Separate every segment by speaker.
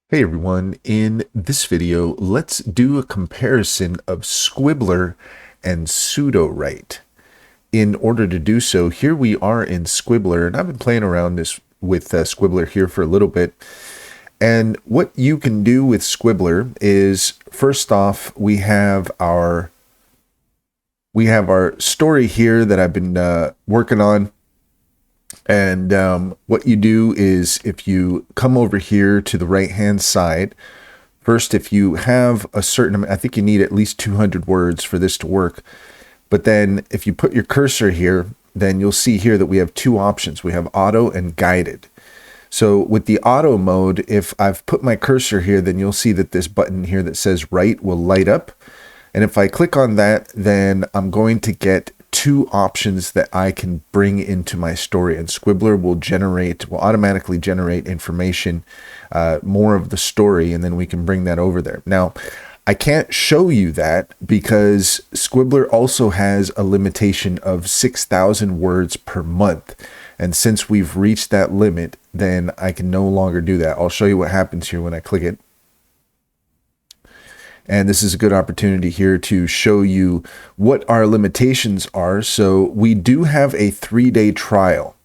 Speaker 1: Hey everyone, in this video, let's do a comparison of Squibbler and Sudowrite. In order to do so, here we are in Squibbler, and I've been playing around this with Squibbler here for a little bit. And what you can do with Squibbler is, first off, we have our story here that I've been working on. And what you do is if you come over here to the right hand side, first, if you have a certain, I think you need at least 200 words for this to work. But then if you put your cursor here, then you'll see here that we have two options. We have auto and guided. So with the auto mode, if I've put my cursor here, then you'll see that this button here that says write will light up. And if I click on that, then I'm going to get two options that I can bring into my story, and Squibbler will automatically generate information, more of the story, and then we can bring that over there. Now, I can't show you that because Squibbler also has a limitation of 6,000 words per month. And since we've reached that limit, then I can no longer do that. I'll show you what happens here when I click it. And this is a good opportunity here to show you what our limitations are. So we do have a 3-day trial.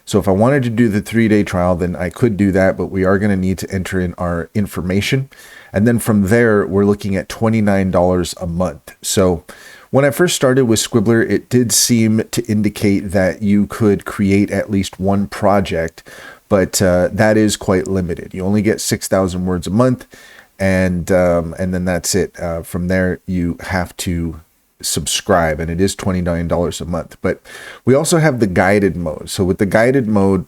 Speaker 1: So if I wanted to do the 3-day trial, then I could do that, but we are going to need to enter in our information. And then from there, we're looking at $29 a month. So when I first started with Squibbler, it did seem to indicate that you could create at least one project, but that is quite limited. You only get 6,000 words a month. And then that's it. From there, you have to subscribe, and it is $29 a month. But we also have the guided mode. So with the guided mode,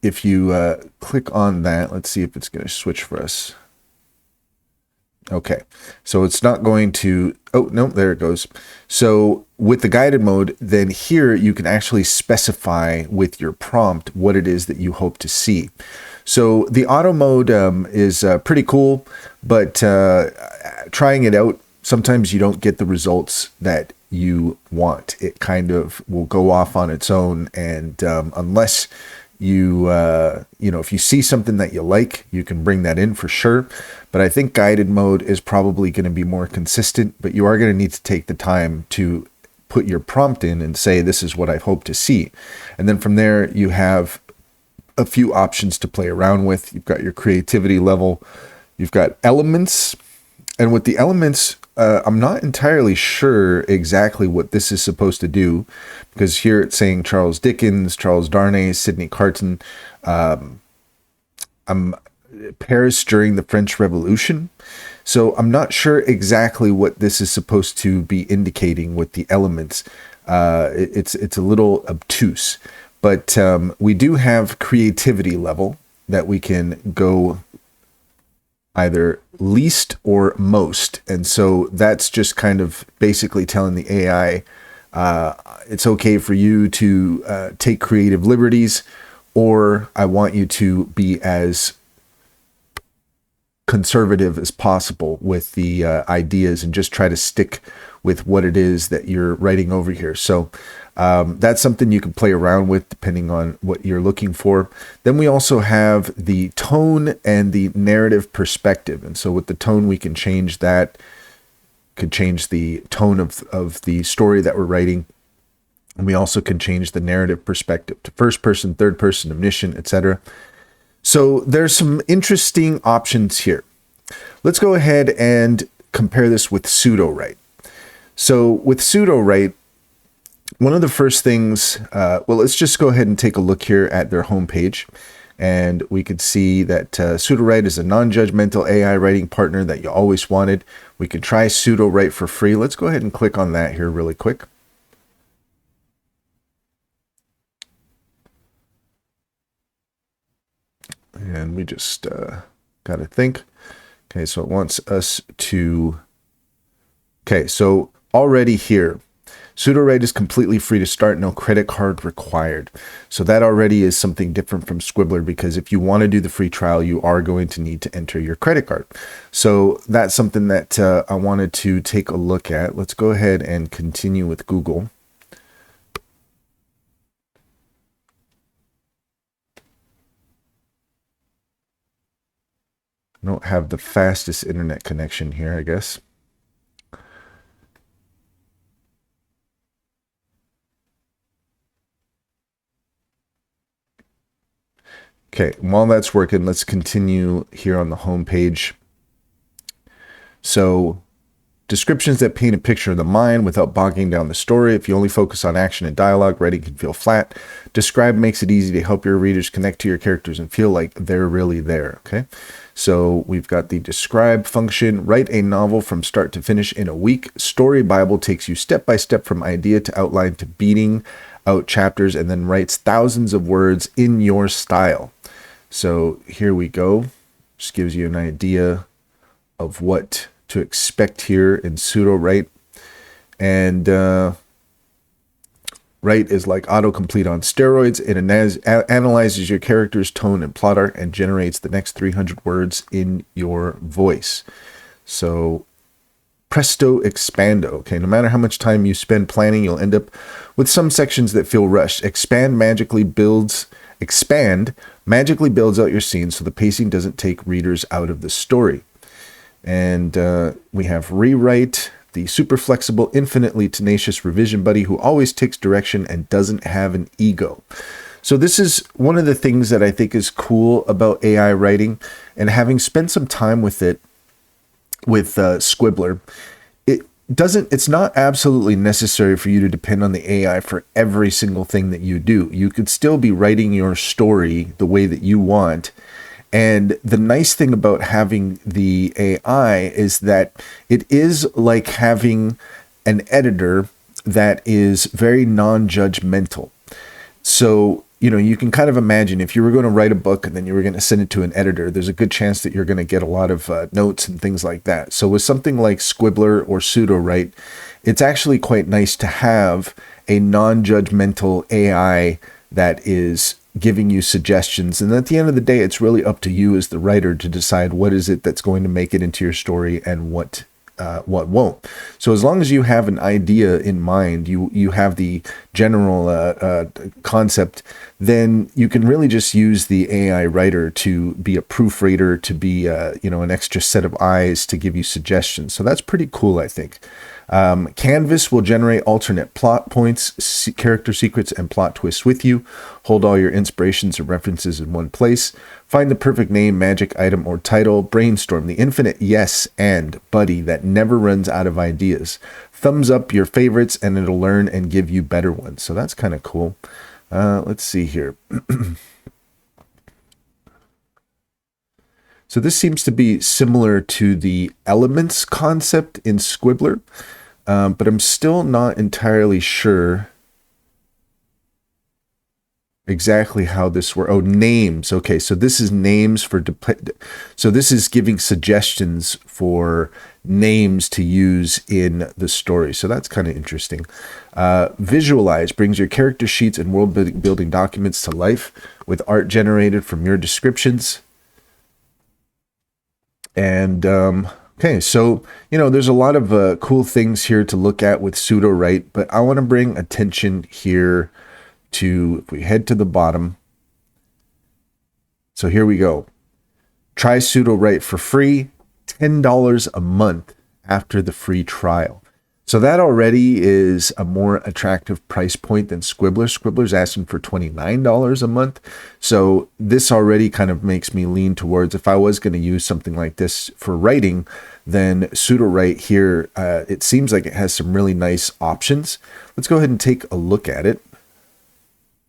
Speaker 1: if you click on that, let's see if it's going to switch for us. Okay, so it's not going to, oh, no, there it goes. So with the guided mode, then here you can actually specify with your prompt what it is that you hope to see. So the auto mode is pretty cool, but trying it out, sometimes you don't get the results that you want. It kind of will go off on its own, and unless if you see something that you like, you can bring that in for sure. But I think guided mode is probably going to be more consistent, but you are going to need to take the time to put your prompt in and say, this is what I hope to see. And then from there, you have a few options to play around with. You've got your creativity level, you've got elements, and with the elements, I'm not entirely sure exactly what this is supposed to do, because here it's saying Charles Dickens, Charles Darnay, Sidney Carton, Paris during the French Revolution. So I'm not sure exactly what this is supposed to be indicating with the elements. It's a little obtuse, but we do have creativity level that we can go either least or most. And so that's just kind of basically telling the AI it's okay for you to take creative liberties, or I want you to be as conservative as possible with the ideas and just try to stick with what it is that you're writing over here. So that's something you can play around with depending on what you're looking for. Then we also have the tone and the narrative perspective. And so with the tone, we can change that, could change the tone of the story that we're writing. And we also can change the narrative perspective to first person, third person, omniscient, etc. So there's some interesting options here. Let's go ahead and compare this with Sudowrite. So with Sudowrite, one of the first things, let's just go ahead and take a look here at their homepage. And we could see that Sudowrite is a non-judgmental AI writing partner that you always wanted. We can try Sudowrite for free. Let's go ahead and click on that here really quick. And we just got to think. Okay, so it wants us to... Okay, so already here, Sudowrite is completely free to start, no credit card required. So that already is something different from Squibbler, because if you want to do the free trial, you are going to need to enter your credit card. So that's something that I wanted to take a look at. Let's go ahead and continue with Google. I don't have the fastest internet connection here, I guess. Okay, while that's working, let's continue here on the home page. So, descriptions that paint a picture of the mind without bogging down the story. If you only focus on action and dialogue, writing can feel flat. Describe makes it easy to help your readers connect to your characters and feel like they're really there. Okay, so we've got the describe function. Write a novel from start to finish in a week. Story Bible takes you step by step from idea to outline to beating out chapters and then writes thousands of words in your style. So here we go. Just gives you an idea of what to expect here in Sudowrite. And Write is like autocomplete on steroids. It analyzes your character's tone and plot arc and generates the next 300 words in your voice. So presto expando. Okay, no matter how much time you spend planning, you'll end up with some sections that feel rushed. Expand magically builds out your scene so the pacing doesn't take readers out of the story. And we have Rewrite, the super flexible, infinitely tenacious revision buddy who always takes direction and doesn't have an ego. So this is one of the things that I think is cool about AI writing, and having spent some time with it, with Squibbler, it's not absolutely necessary for you to depend on the AI for every single thing that you do. You could still be writing your story the way that you want. And the nice thing about having the AI is that it is like having an editor that is very non-judgmental. So, you can kind of imagine if you were going to write a book and then you were going to send it to an editor, there's a good chance that you're going to get a lot of notes and things like that. So with something like Squibbler or Sudowrite, it's actually quite nice to have a non-judgmental AI that is giving you suggestions. And at the end of the day, it's really up to you as the writer to decide what is it that's going to make it into your story and what won't. So as long as you have an idea in mind, you have the general concept, then you can really just use the AI writer to be a proofreader, to be an extra set of eyes to give you suggestions. So that's pretty cool, I think. Canvas will generate alternate plot points, character secrets, and plot twists with you. Hold all your inspirations and references in one place. Find the perfect name, magic item, or title. Brainstorm the infinite yes and buddy that never runs out of ideas. Thumbs up your favorites and it'll learn and give you better ones. So that's kind of cool. Let's see here. So this seems to be similar to the elements concept in Squibbler. But I'm still not entirely sure exactly how this works. Oh, names. Okay, so this is names for... So this is giving suggestions for names to use in the story. So that's kind of interesting. Visualize brings your character sheets and world building documents to life with art generated from your descriptions. And... okay, so, there's a lot of cool things here to look at with Sudowrite, but I want to bring attention here to, if we head to the bottom. So here we go. Try Sudowrite for free, $10 a month after the free trial. So that already is a more attractive price point than Squibbler. Squibbler's asking for $29 a month. So this already kind of makes me lean towards, if I was going to use something like this for writing, then Sudowrite here, it seems like it has some really nice options. Let's go ahead and take a look at it.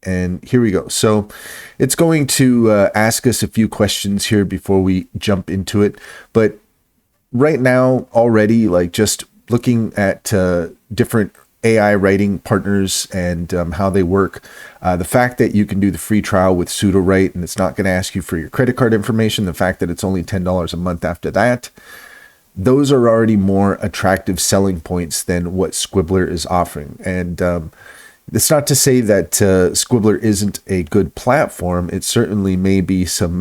Speaker 1: And here we go. So it's going to ask us a few questions here before we jump into it. But right now already, like just looking at different AI writing partners and how they work. The fact that you can do the free trial with Sudowrite and it's not going to ask you for your credit card information, the fact that it's only $10 a month after that, those are already more attractive selling points than what Squibbler is offering. And it's not to say that Squibbler isn't a good platform. It certainly may be some,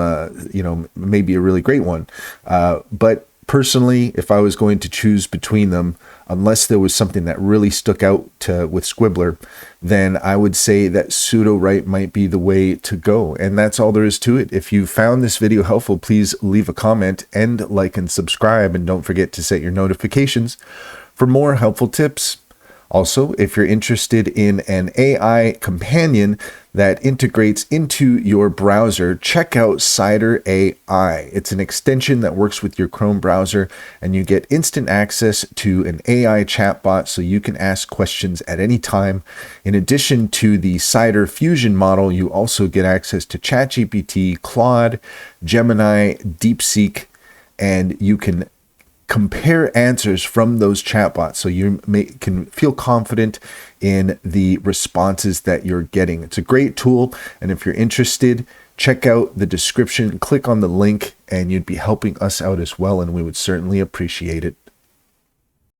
Speaker 1: maybe a really great one. But Personally, if I was going to choose between them, unless there was something that really stuck out with Squibbler, then I would say that Sudowrite might be the way to go. And that's all there is to it. If you found this video helpful, please leave a comment and like and subscribe. And don't forget to set your notifications for more helpful tips. Also, if you're interested in an AI companion that integrates into your browser, check out Cider AI. It's an extension that works with your Chrome browser, and you get instant access to an AI chatbot so you can ask questions at any time. In addition to the Cider Fusion model, you also get access to ChatGPT, Claude, Gemini, DeepSeek, and you can compare answers from those chatbots so you can feel confident in the responses that you're getting. It's a great tool, and if you're interested, check out the description, click on the link, and you'd be helping us out as well, and we would certainly appreciate it.